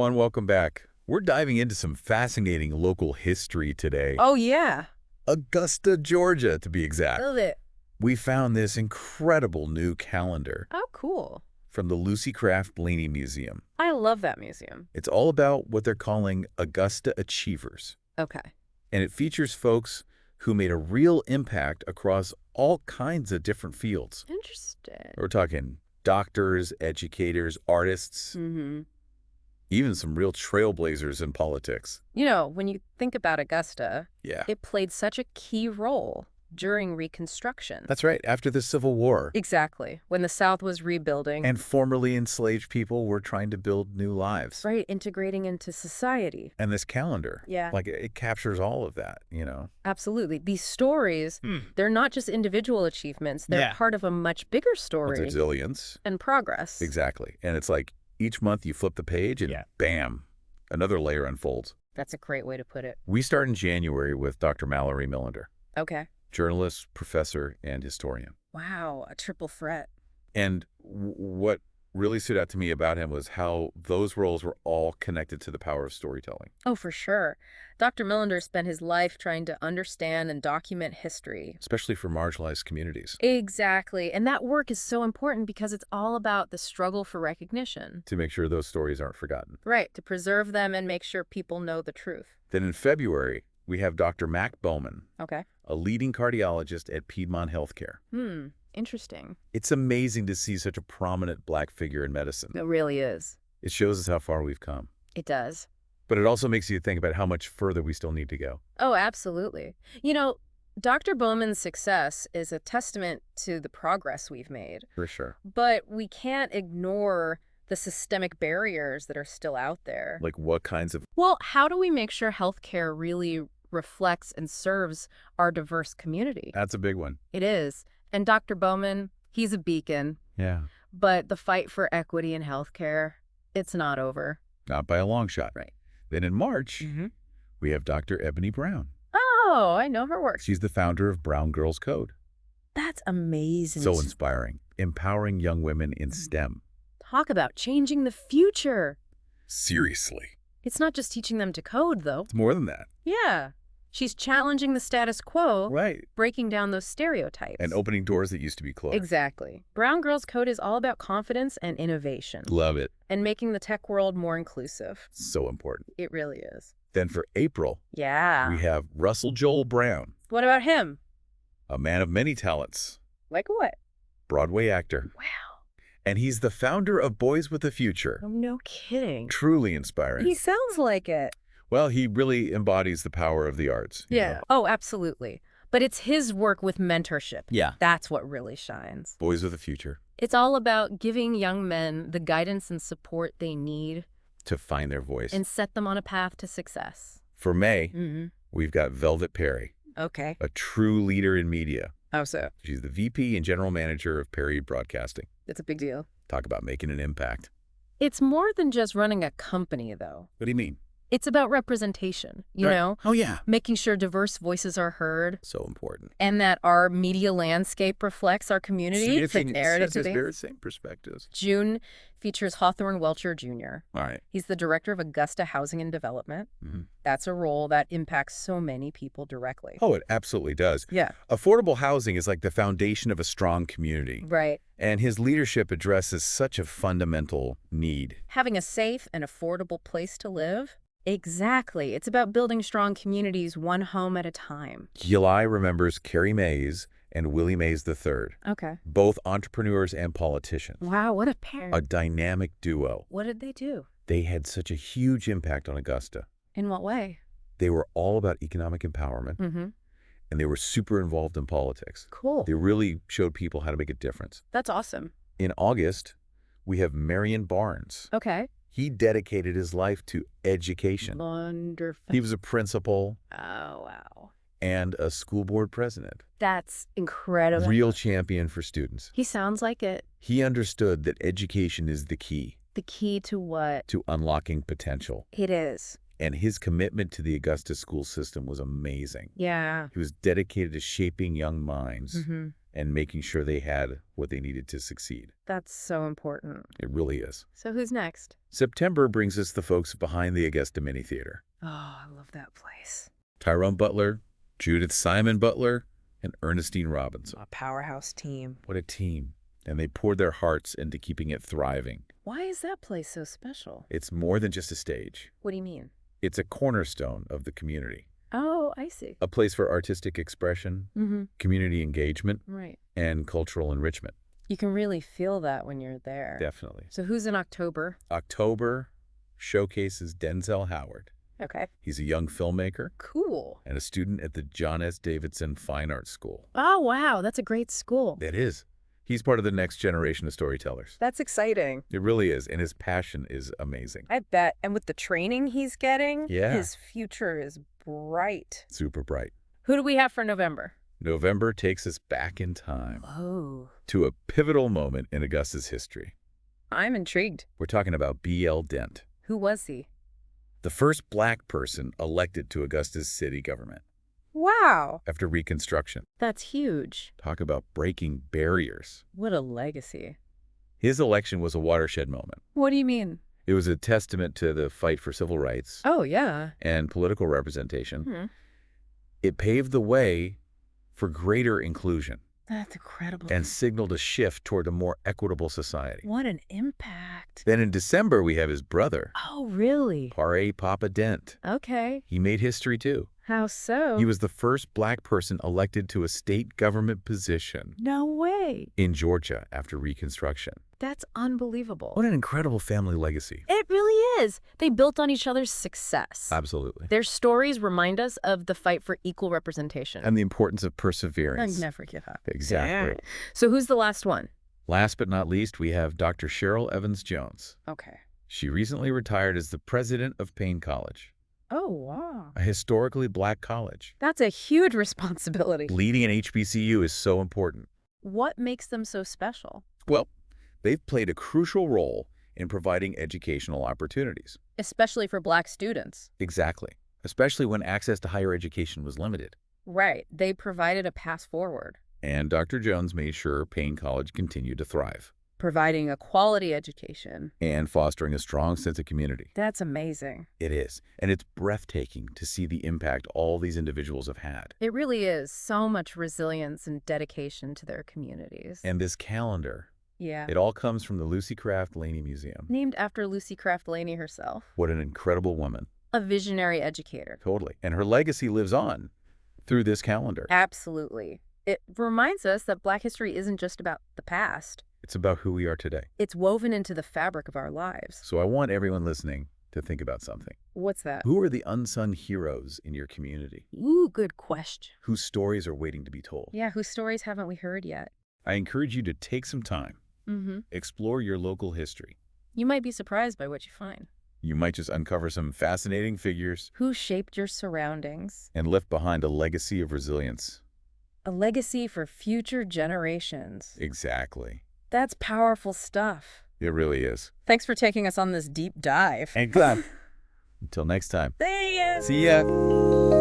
everyone. Welcome back. We're diving into some fascinating local history today. Oh, yeah. Augusta, Georgia, to be exact. Love it. We found this incredible new calendar Oh, cool. from the Lucy Craft Laney Museum. I love that museum. It's all about what they're calling Augusta Achievers. Okay. And it features folks who made a real impact across all kinds of different fields. Interesting. We're talking doctors, educators, artists, even some real trailblazers in politics. You know, when you think about Augusta, Yeah. it played such a key role during Reconstruction. That's right, after the Civil War. Exactly. When the South was rebuilding. And formerly enslaved people were trying to build new lives. Right, integrating into society. And this calendar, Yeah. like it captures all of that, you know? Absolutely. These stories, they're not just individual achievements. They're part of a much bigger story. Resilience. And progress. Exactly. And it's like each month you flip the page and bam, another layer unfolds. That's a great way to put it. We start in January with Dr. Mallory Millender, Okay. journalist, professor, and historian. Wow, a triple threat. And what really stood out to me about him was how those roles were all connected to the power of storytelling. Oh, for sure. Dr. Millender spent his life trying to understand and document history. Especially for marginalized communities. Exactly. And that work is so important because it's all about the struggle for recognition. To make sure those stories aren't forgotten. Right, to preserve them and make sure people know the truth. Then in February, we have Dr. Mac Bowman, Okay. a leading cardiologist at Piedmont Healthcare. Interesting. It's amazing to see such a prominent Black figure in medicine. It really is. It shows us how far we've come. It does. But it also makes you think about how much further we still need to go. Oh, absolutely. You know, Dr. Bowman's success is a testament to the progress we've made. For sure. But we can't ignore the systemic barriers that are still out there. Like what kinds of... Well, how do we make sure healthcare really reflects and serves our diverse community? That's a big one. It is. And Dr. Bowman, he's a beacon. Yeah. But the fight for equity in healthcare, it's not over. Not by a long shot. Right. Then in March, we have Dr. Ebony Brown. Oh, I know her work. She's the founder of Brown Girls Code. That's amazing. So inspiring. Empowering young women in STEM. Talk about changing the future. Seriously. It's not just teaching them to code, though. It's more than that. Yeah. She's challenging the status quo, Right. breaking down those stereotypes. And opening doors that used to be closed. Exactly. Brown Girls Code is all about confidence and innovation. Love it. And making the tech world more inclusive. So important. It really is. Then for April, Yeah. we have Russell Joel Brown, What about him? a man of many talents, Like what? Broadway actor. Wow. And he's the founder of Boys with a Future. Oh, no kidding. Truly inspiring. He sounds like it. Well, he really embodies the power of the arts. you know. Oh, absolutely. But it's his work with mentorship. Yeah. That's what really shines. Boys with a Future. It's all about giving young men the guidance and support they need To find their voice. and set them on a path to success. For May, we've got Velvet Perry, Okay. a true leader in media. How so? She's the VP and General Manager of Perry Broadcasting. It's a big deal. Talk about making an impact. It's more than just running a company, though. What do you mean? It's about representation, you Right. know? Oh, yeah. Making sure diverse voices are heard So important. and that our media landscape reflects our community. It's a narrative today. Same perspectives. June features Hawthorne Welcher Jr. All right. He's the director of Augusta Housing and Development. That's a role that impacts so many people directly. Oh, it absolutely does. Yeah. Affordable housing is like the foundation of a strong community. Right. And his leadership addresses such a fundamental need. Having a safe and affordable place to live? Exactly. It's about building strong communities one home at a time. July remembers Carrie Mays and Willie Mays III, Okay. both entrepreneurs and politicians. Wow, what a pair. A dynamic duo. What did they do? They had such a huge impact on Augusta. In what way? They were all about economic empowerment, and they were super involved in politics. Cool. They really showed people how to make a difference. That's awesome. In August, we have Marion Barnes. Okay. He dedicated his life to education. Wonderful. He was a principal Oh, wow. and a school board president. That's incredible. Real champion for students. He sounds like it. He understood that education is the key The key to what? to unlocking potential. It is. And his commitment to the Augusta school system was amazing. Yeah. He was dedicated to shaping young minds and making sure they had what they needed to succeed. That's so important. It really is. So who's next? September brings us the folks behind the Augusta Mini Theater. Oh, I love that place. Tyrone Butler, Judith Simon Butler, and Ernestine Robinson. A powerhouse team. What a team. And they poured their hearts into keeping it thriving. Why is that place so special? It's more than just a stage. What do you mean? It's a cornerstone of the community. Oh, I see. A place for artistic expression, community engagement, Right. and cultural enrichment. You can really feel that when you're there. Definitely. So who's in October? October showcases Denzel Howard. Okay. He's a young filmmaker Cool. and a student at the John S. Davidson Fine Arts School. Oh, wow. That's a great school. That is. He's part of the next generation of storytellers. That's exciting. It really is, and his passion is amazing. I bet. And with the training he's getting, Yeah. his future is bright. Super bright. Who do we have for November? November takes us back in time Oh, to a pivotal moment in Augusta's history. I'm intrigued. We're talking about B.L. Dent, Who was he? the first black person elected to Augusta's city government Wow. after Reconstruction. That's huge. Talk about breaking barriers. What a legacy. His election was a watershed moment. What do you mean? It was a testament to the fight for civil rights Oh, yeah. and political representation. Hmm. It paved the way for greater inclusion That's incredible. and signaled a shift toward a more equitable society. What an impact. Then in December, we have his brother, Oh, really? Pare Papa Dent. Okay. He made history, too. How so? He was the first black person elected to a state government position No way. in Georgia after Reconstruction. That's unbelievable. What an incredible family legacy. It really is. They built on each other's success. Absolutely. Their stories remind us of the fight for equal representation. And the importance of perseverance. never give up. Exactly. So who's the last one? Last but not least, we have Dr. Cheryl Evans-Jones. Okay. She recently retired as the president of Payne College, Oh, wow. a historically black college. That's a huge responsibility. Leading an HBCU is so important. What makes them so special? Well, they've played a crucial role in providing educational opportunities. Especially for black students. Exactly. Especially when access to higher education was limited. Right. They provided a path forward, And Dr. Jones made sure Payne College continued to thrive providing a quality education. and fostering a strong sense of community. That's amazing. It is. And it's breathtaking to see the impact all these individuals have had. It really is so much resilience and dedication to their communities. And this calendar, Yeah. it all comes from the Lucy Craft Laney Museum. Named after Lucy Craft Laney herself. What an incredible woman. A visionary educator. Totally. And her legacy lives on through this calendar. Absolutely. It reminds us that Black history isn't just about the past. It's about who we are today. It's woven into the fabric of our lives. So I want everyone listening to think about something. What's that? Who are the unsung heroes in your community? Ooh, good question. Whose stories are waiting to be told? Yeah, whose stories haven't we heard yet? I encourage you to take some time, Mm-hmm. explore your local history. You might be surprised by what you find. You might just uncover some fascinating figures Who shaped your surroundings? and left behind a legacy of resilience. A legacy for future generations. Exactly. That's powerful stuff. It really is. Thanks for taking us on this deep dive. And glad. Until next time. See ya! See ya.